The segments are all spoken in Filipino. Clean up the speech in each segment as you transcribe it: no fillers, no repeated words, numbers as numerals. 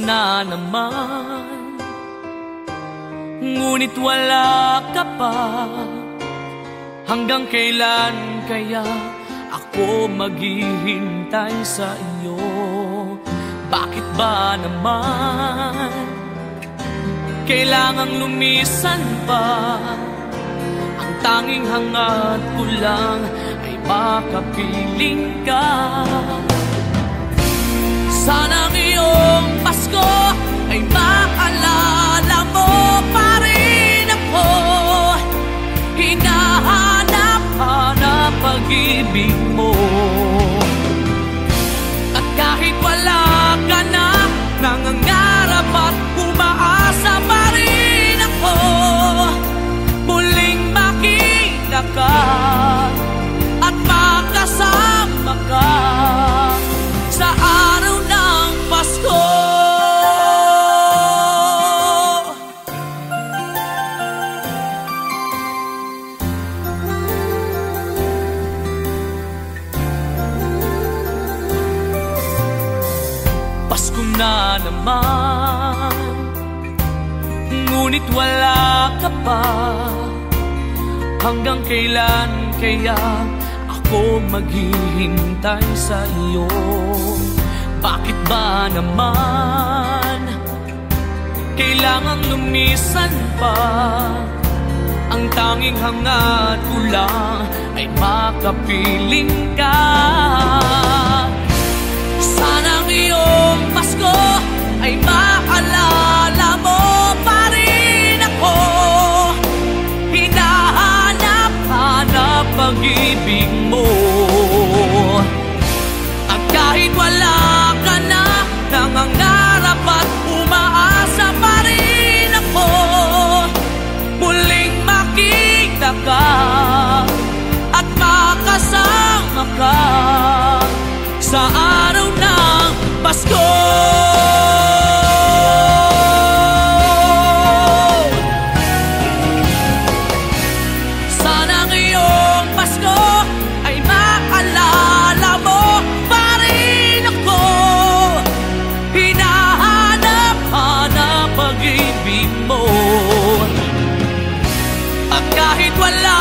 na naman, ngunit wala ka pa. Hanggang kailan kaya ako maghihintay sa iyo? Bakit ba naman kailangang lumisan pa? Ang tanging hangat ko lang ay makapiling ka. Sana ngayong Pasko ay maalala mo pa rin ako. Hinahanap-hanap pag-ibig mo. At kahit wala ka na, nangangarap at umaasa pa rin ako. Muling makita ka at makasama ka sa araw ng Pasko. Pasko na naman, ngunit wala ka pa. Hanggang kailan kaya ako maghihintay sa iyo? Bakit ba naman kailangang lumisan pa? Ang tanging hangat ko lang ay makapiling ka. Sana ngayong Pasko ay maalala mo pa rin ako. Hinahanap-hanap pag-ibig mo. At kahit wala ka na, nangangarap at umaasa pa rin ako. Muling makita ka at makasama ka sa araw ng Pasko. Sana ngayong Pasko ay maalala mo pa rin ako. Hinahanap-hanap pag-ibig mo. At kahit wala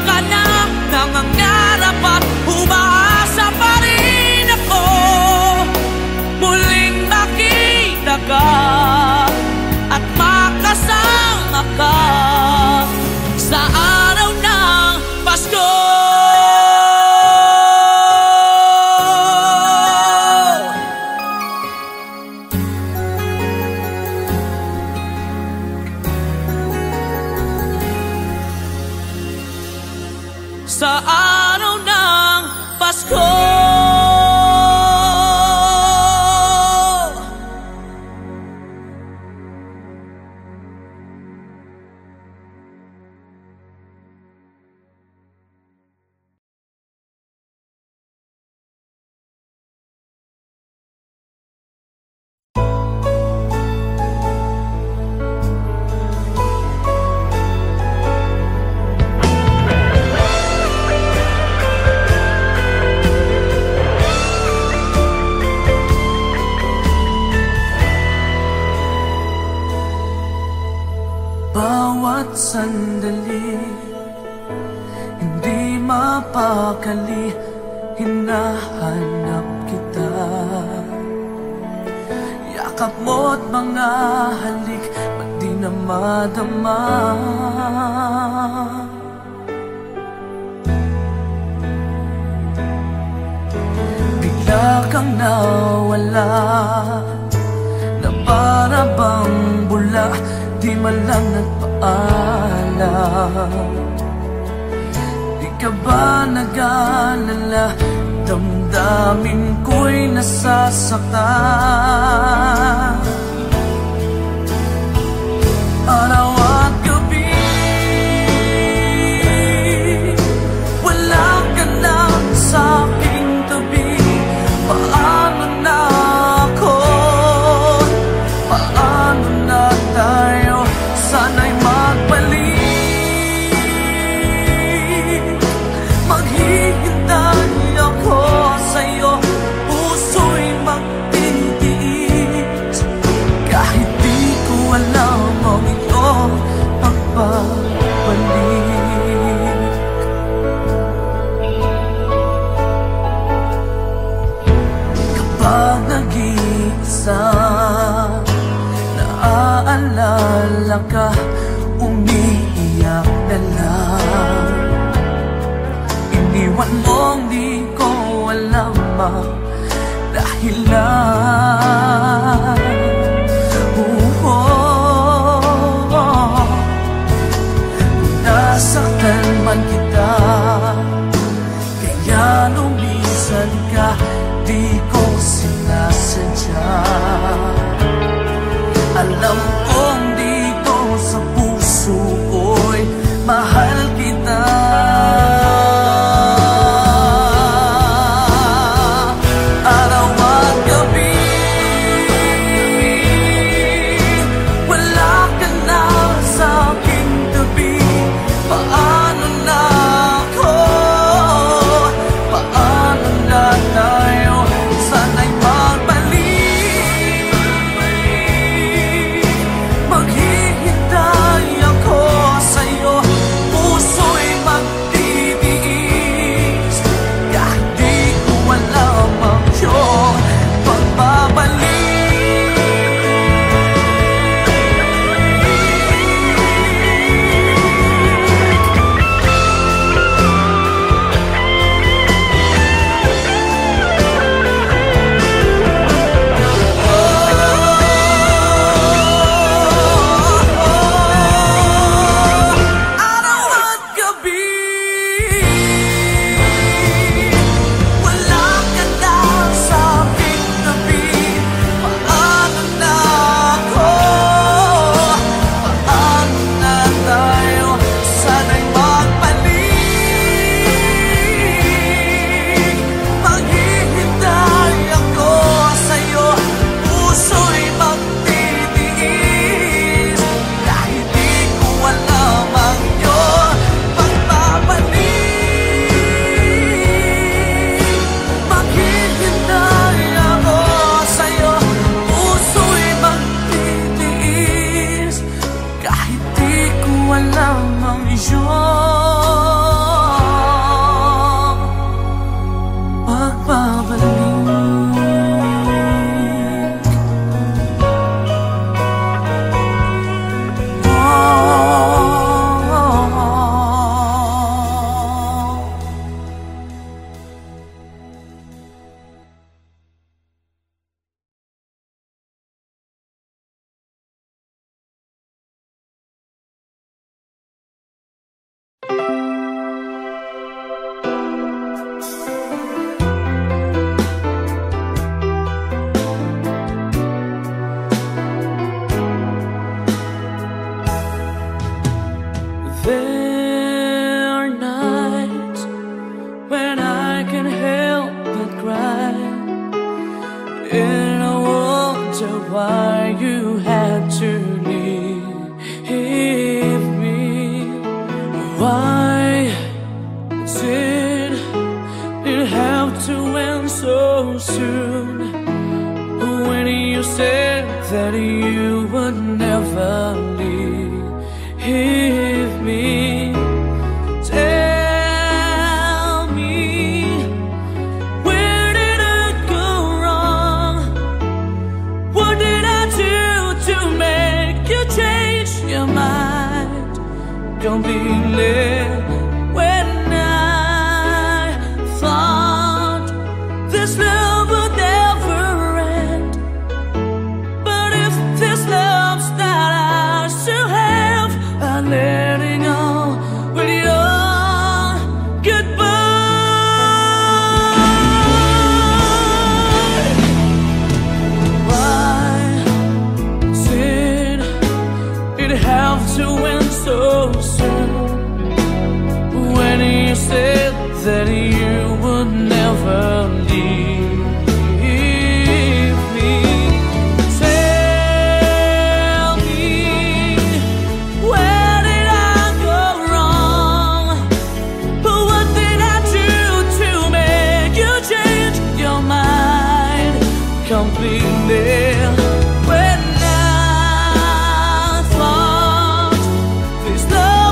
ka na, nangangarap at umaasa pa rin ako. Muling makita ka at makasama ka sa araw ng Pasko. Sa araw ng Pasko. Bawat sandali, hindi mapakali, hinahanap kita. Yakap mo't mga halik, ba't di na madama? Bigla kang nawala, na para bang bula, di man lang nagpaalam. Di ka ba nag-alala, damdamin ko'y nasasaktan. Araw at gabi, wala ka lang sa aking tabi. Paano na ako? Paano na tayo? Sana'y magbalik. Maghihintay ako sa'yo, puso'y magtitiis. naalala ka, umiiyak na lang. Iniwan mong di ko alam ang dahilan. Nasaktan man kita, kaya lumisan ka, di ko sinasadya. Alam kong dito sa puso ko'y mahal kita. Araw at gabi, wala ka na sa aking tabi. Paano na ako? Paano na tayo? Sana'y magbalik. Maghihintay ako sa'yo. Puso'y magtitiis kahit di ko alam ang iyong pagbabalik. That you would never leave me. Tell me, where did I go wrong? What did I do to make you change your mind completely? When I thought this love would never end, this love's not ours to have. I'm letting go with your goodbye. Why did it have to end so soon? When you said that you would never leave me. Completely. When I thought this love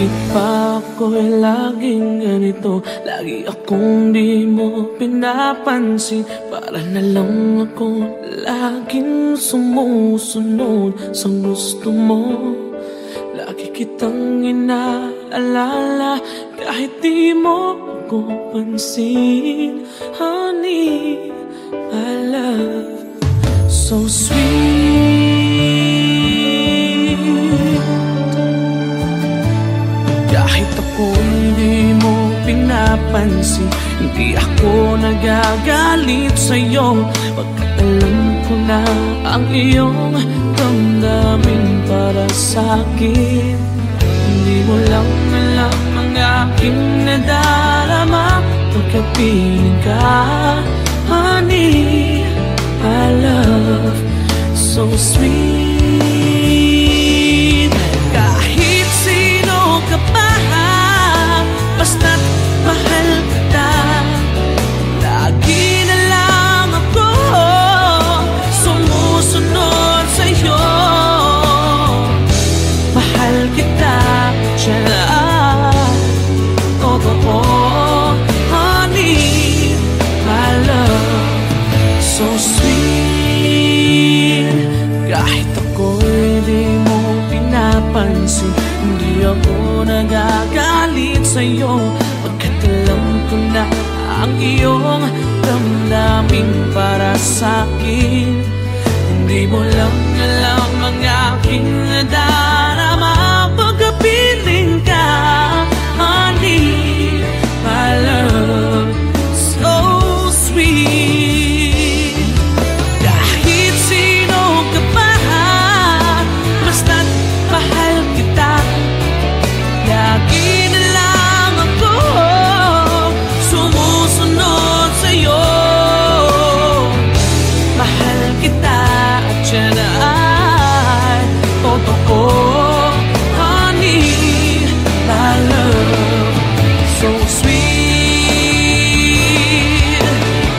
Bakit ba ako'y laging ganito? Lagi akong di mo pinapansin. Para na lang ako laging sumusunod sa gusto mo. Lagi kitang inaalala kahit di mo ako pansin. Honey, my love, so sweet. Kahit ako hindi mo pinapansin, hindi ako nagagalit sa'yo. Pagkat alam ko na ang iyong damdamin para sa'kin. Hindi mo lang alam ang aking nadarama pagkapiling ka. Honey, my love, so sweet. Kahit sino ka pa, basta't mahal kita. Lagi na lang ako sumusunod sa'yo. Mahal kita, siya totoo. Honey, my love, so sweet. Kahit ako'y di mo pinapansin, hindi ako nagagalit sa'yo. Pagkat alam ko na ang iyong damdamin para sa'kin. Hindi mo lang alam ang aking nadarama pagkapiling ka. Honey, my love, so sweet. Kahit sino ka pa, basta't mahal kita. Lagi na lang ako sumusunod sa'yo. Mahal kita at siya ay totoo. Honey, my love, so sweet.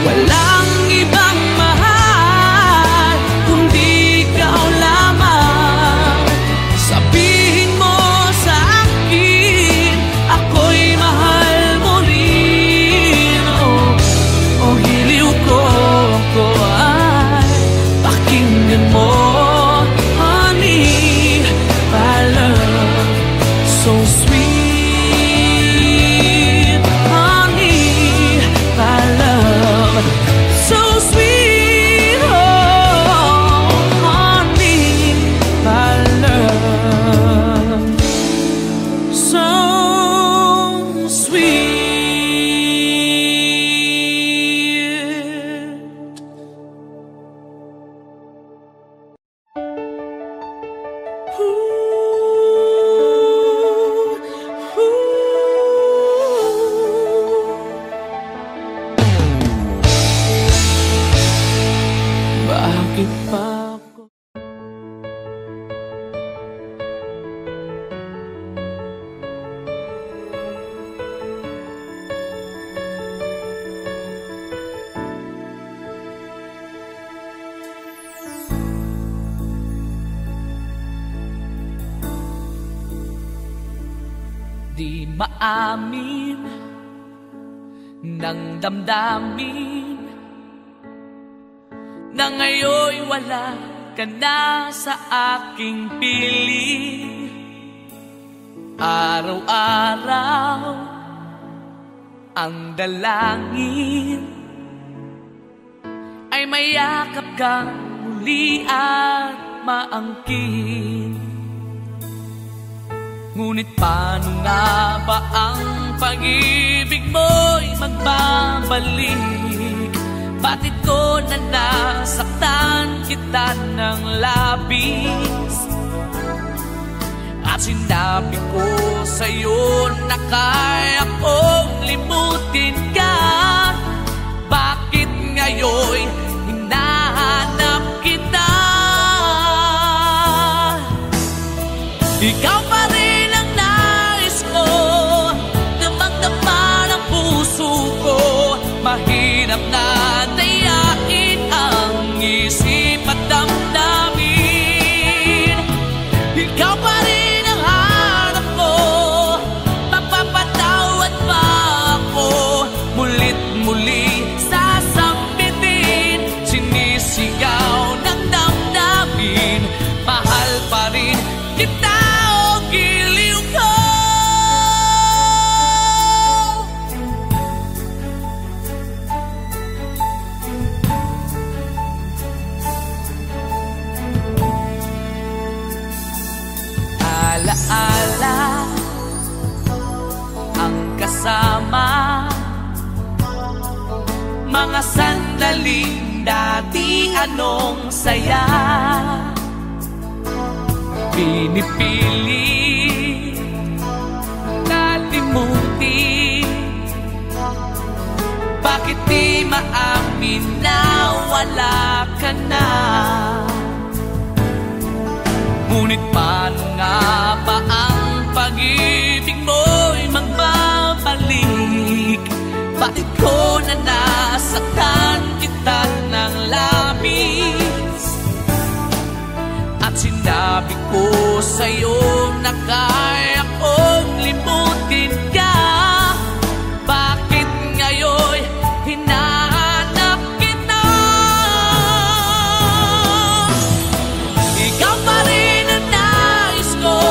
Walang ibang mahal kundi ikaw lamang. Sabihin mo sa akin, ako'y mahal mo rin. Oh, hiliw ko ay pakinggan mo. Honey, my love, so sweet. Honey, my love, so sweet. Oh, honey, my love, so sweet. Bakit pa ako? Di maamin ng damdamin na ngayon'y wala ka na sa aking piling. Araw-araw ang dalangin ay mayakap kang muli at maangkin. Ngunit paano nga ba ang pag-ibig mo'y magbabalik? Bakit ko na nasaktan kita ng labis? At sinabi ko sa'yo na kaya kong limutin ka. Bakit ngayon'y hinahanap kita? Ikaw pa rin ang nais ko, damang-dama ng puso ko. Mahirap na dayain ang isip at damdamin. Ikaw pa rin ang hanap ko, mahal pa rin kita, o giliw ko. Alaala ang kasama, mga sandaling dati anong saya. Pinipilit kalimutin, bakit di maamin na wala ka na? Ngunit paano nga ba ang pag-ibig mo'y magbabalik? Bakit ko na nasaktan kita ng labis? At sinabi ko sa'yo na kaya kong limutin ka. Bakit ngayon hinahanap kita? Ikaw pa rin ang nais ko,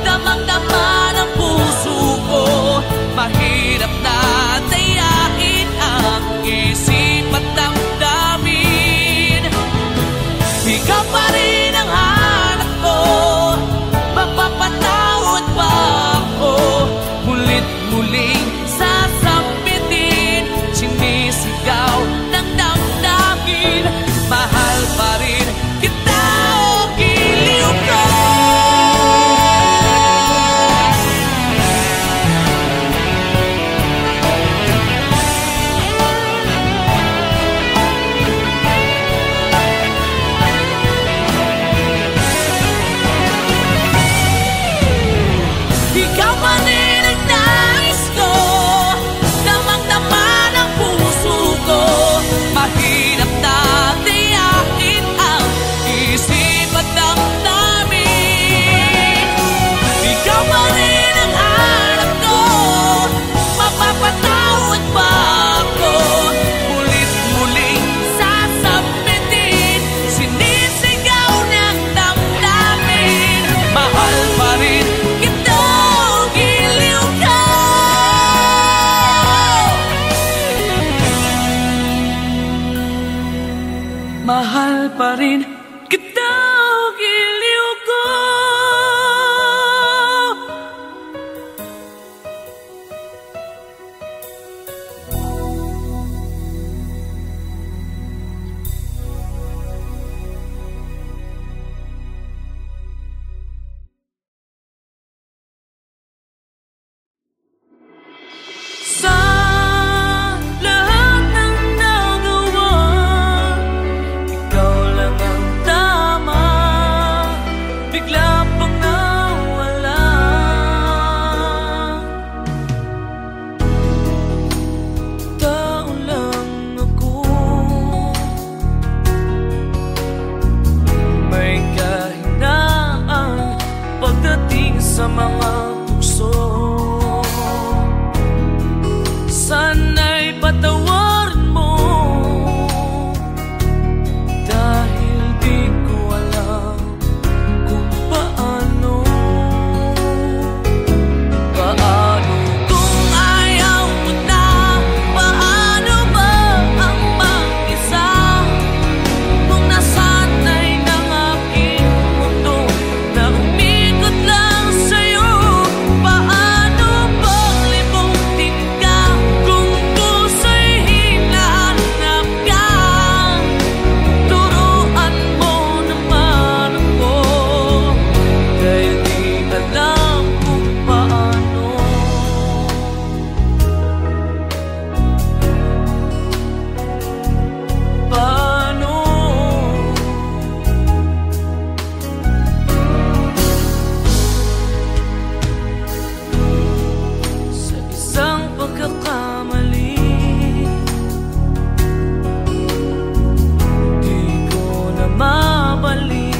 damang-dama ng puso ko. Mahirap na dayain ang isip at damdamin. Ikaw pa rin ang hanap ko, mapapatawad pa ako. Mulit-muling sasambitin, sinisigaw ng damdamin. Mahal pa rin kita, o giliw ko. Ikaw pa rin ang nais ko, damang-dama ng puso ko. Mahirap na dayain ang isip at damdamin. Ikaw pa rin ang hanap ko, mapapatawad pa ako. Mulit-muling sasambitin, sinisigaw ng damdamin. Mahal pa rin kita, o giliw ko. Mahal pa rin kita, o giliw ko. Sa lahat ng nagawa, ikaw lang ang tama. Bigla pang nawala. Tao lang ako, may kahinaan pagdating sa mga tukso. Sana'y patawarin mo, dahil di ko alam kung paano. Paano kung ayaw mo na? Paano ba ang mag-isa? Kung nasanay ng aking mundo na umikot lang sa'yo. Paano bang limutin ka kung puso'y hinahanap ka? Turuan mo naman ako, dahil di alam kung paano. Paano? Sa isang pagkakamali, di ko na mabalik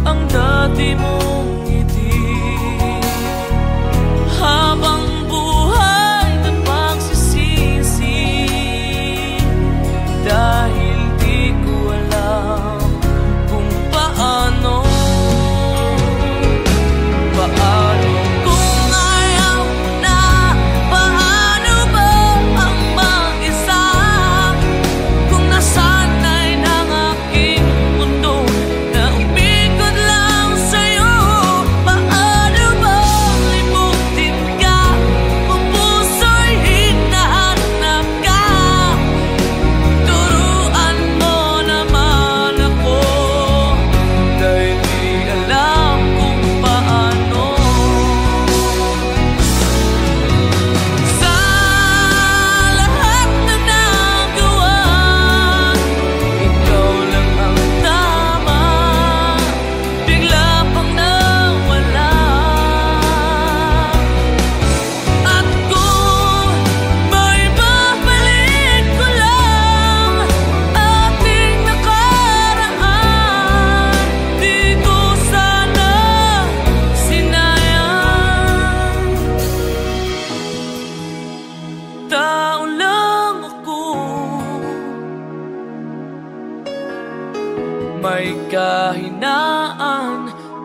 ang dati mong ngiti. Habang buhay na pagsisisi, dahil di ko alam kung paano.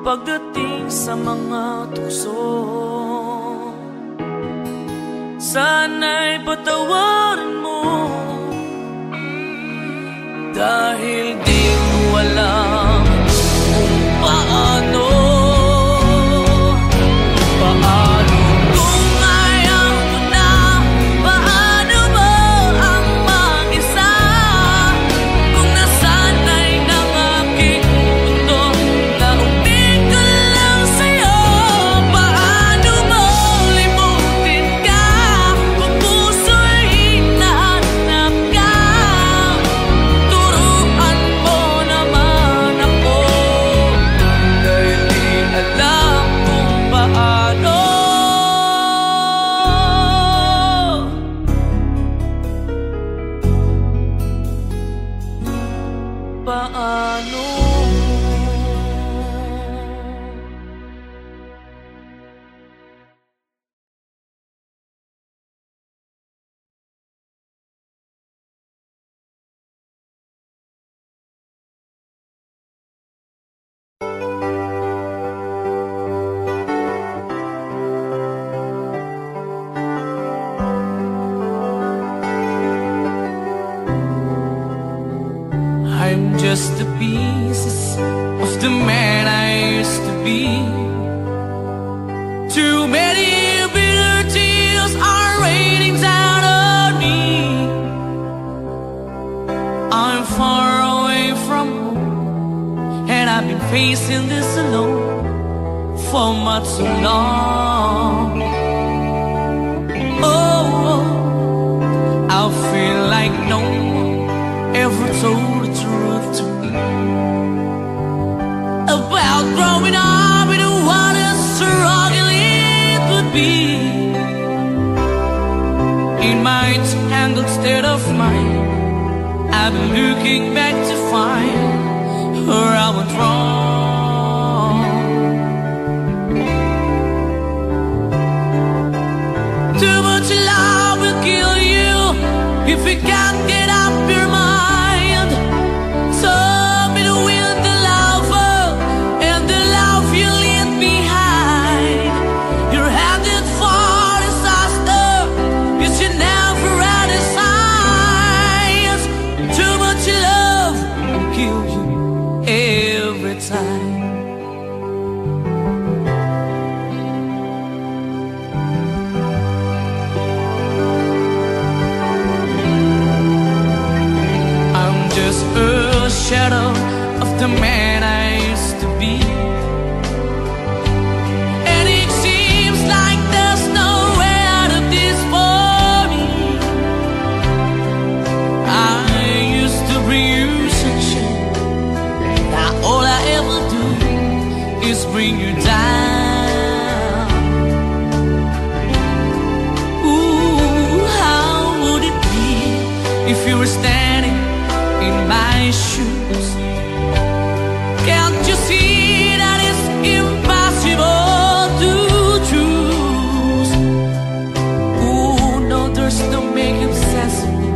pagdating sa mga tukso. Sana'y patawarin mo, dahil di mo alam kung paano. Paano kung ayaw mo na? Paano mo ang mag-isa? Kung nasanay ng aking mundo na umig ko lang sa'yo. Paano mo limutin ka kung puso'y hinahanap ka? Turuan mo naman ako, dahil di alam kung paano. Paano? I'm just the pieces of the man I used to be. Too many bitter tears are raining down on me. I'm far away from home, and I've been facing this alone for much so long. Oh, I feel like no one ever told the truth to me about growing up in what a struggle it would be. In my tangled state of mind, I've been looking back to find where I went wrong. Too much love will kill you if you can't get up your mind. Tell me to win the lover and the love you leave behind. You're headed for disaster, you should never had a signs. Too much love will kill you every time. A shadow of the man I used to be, and it seems like there's no way out of this for me. I used to bring you sunshine, now all I ever do is bring you down. Ooh, how would it be if you were standing in my shoes? Can't you see that it's impossible to choose? Ooh, no, there's no making sense of me.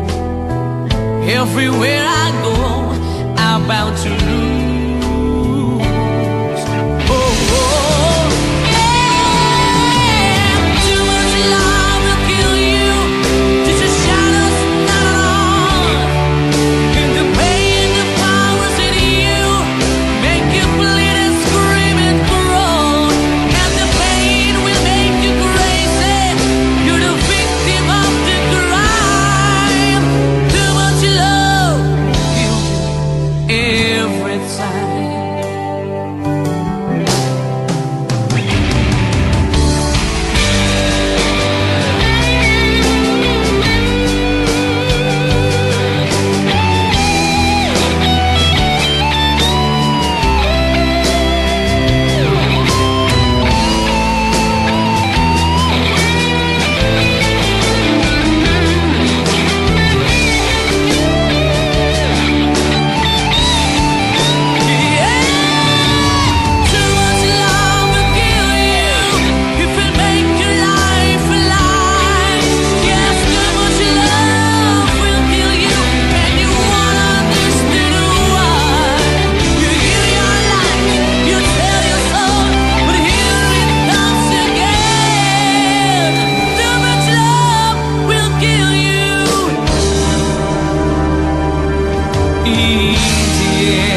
Everywhere I go, I'm bound to lose. Oh, oh, yeah. Too much love will kill you. Just a shadow's not on. In the pain, the powers easier.